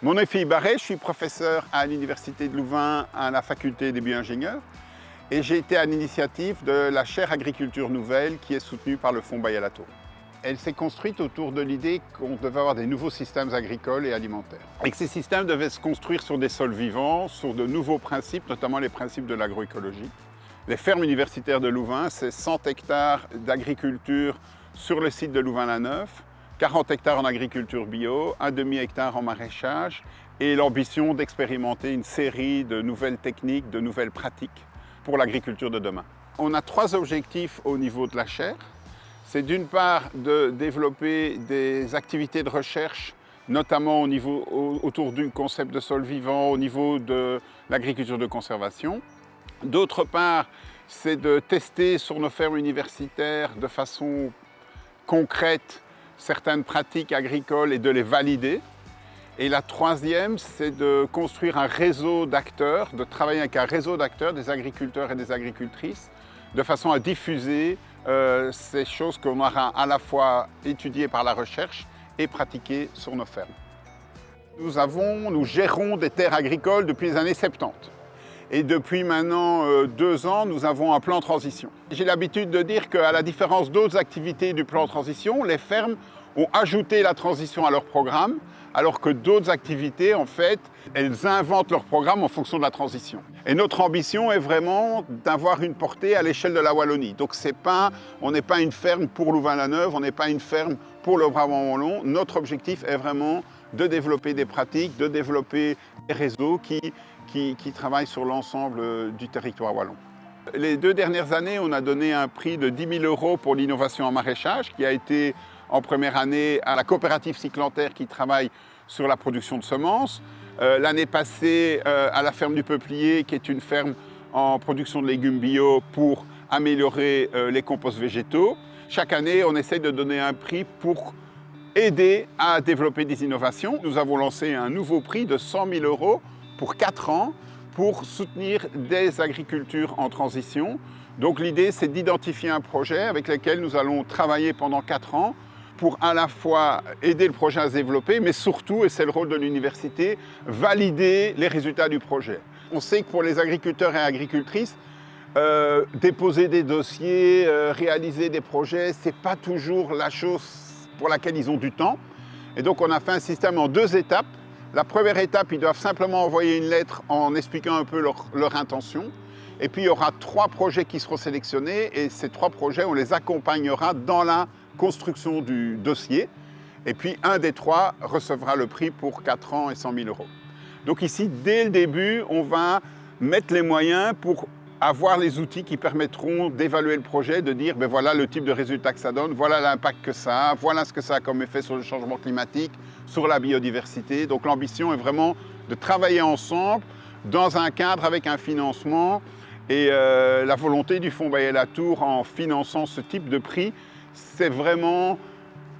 Mon nom est Philippe Barret, je suis professeur à l'Université de Louvain à la faculté des bioingénieurs et j'ai été à l'initiative de la chaire Agriculture Nouvelle qui est soutenue par le Fonds Bayet-Latour. Elle s'est construite autour de l'idée qu'on devait avoir des nouveaux systèmes agricoles et alimentaires. Et que ces systèmes devaient se construire sur des sols vivants, sur de nouveaux principes, notamment les principes de l'agroécologie. Les fermes universitaires de Louvain, c'est 100 hectares d'agriculture sur le site de Louvain-la-Neuve, 40 hectares en agriculture bio, un demi-hectare en maraîchage et l'ambition d'expérimenter une série de nouvelles techniques, de nouvelles pratiques pour l'agriculture de demain. On a 3 objectifs au niveau de la chaire. C'est d'une part de développer des activités de recherche, notamment autour du concept de sol vivant, au niveau de l'agriculture de conservation. D'autre part, c'est de tester sur nos fermes universitaires de façon concrète certaines pratiques agricoles et de les valider. Et la troisième, c'est de construire un réseau d'acteurs, de travailler avec un réseau d'acteurs, des agriculteurs et des agricultrices, de façon à diffuser ces choses qu'on aura à la fois étudiées par la recherche et pratiquées sur nos fermes. Nous gérons des terres agricoles depuis les années 70. Et depuis maintenant 2 ans, nous avons un plan de transition. J'ai l'habitude de dire qu'à la différence d'autres activités du plan de transition, les fermes ont ajouté la transition à leur programme, alors que d'autres activités, en fait, elles inventent leur programme en fonction de la transition. Et notre ambition est vraiment d'avoir une portée à l'échelle de la Wallonie. Donc on n'est pas une ferme pour Louvain-la-Neuve, on n'est pas une ferme pour le Brabant wallon. Notre objectif est vraiment de développer des pratiques, de développer des réseaux qui travaillent sur l'ensemble du territoire wallon. Les 2 dernières années, on a donné un prix de 10 000 € pour l'innovation en maraîchage, qui a été en première année à la coopérative Cyclanterre qui travaille sur la production de semences. L'année passée, à la ferme du Peuplier, qui est une ferme en production de légumes bio pour améliorer les composts végétaux. Chaque année, on essaie de donner un prix pour aider à développer des innovations. Nous avons lancé un nouveau prix de 100 000 € pour 4 ans pour soutenir des agricultures en transition. Donc l'idée, c'est d'identifier un projet avec lequel nous allons travailler pendant 4 ans pour à la fois aider le projet à se développer, mais surtout, et c'est le rôle de l'université, valider les résultats du projet. On sait que pour les agriculteurs et agricultrices, déposer des dossiers, réaliser des projets, ce n'est pas toujours la chose pour laquelle ils ont du temps. Et donc on a fait un système en 2 étapes. La première étape, ils doivent simplement envoyer une lettre en expliquant un peu leur intention. Et puis il y aura 3 projets qui seront sélectionnés et ces 3 projets, on les accompagnera dans la construction du dossier. Et puis un des 3 recevra le prix pour 4 ans et 100 000 €. Donc ici, dès le début, on va mettre les moyens pour avoir les outils qui permettront d'évaluer le projet, de dire ben voilà le type de résultat que ça donne, voilà l'impact que ça a, voilà ce que ça a comme effet sur le changement climatique, sur la biodiversité. Donc l'ambition est vraiment de travailler ensemble dans un cadre avec un financement et la volonté du Fonds Bayet-Latour en finançant ce type de prix, c'est vraiment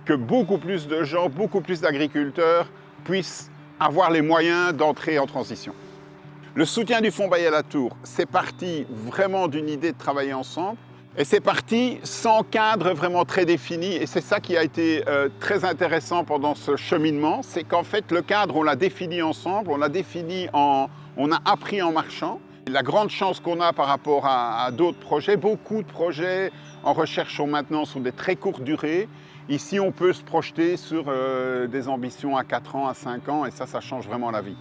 que beaucoup plus de gens, beaucoup plus d'agriculteurs puissent avoir les moyens d'entrer en transition. Le soutien du Fonds Bayet-Latour, c'est parti vraiment d'une idée de travailler ensemble et c'est parti sans cadre vraiment très défini et c'est ça qui a été très intéressant pendant ce cheminement, c'est qu'en fait le cadre on l'a défini ensemble, on a appris en marchant. La grande chance qu'on a par rapport à d'autres projets, beaucoup de projets en recherche sont maintenant sur des très courtes durées. Ici on peut se projeter sur des ambitions à 4 ans, à 5 ans et ça change vraiment la vie.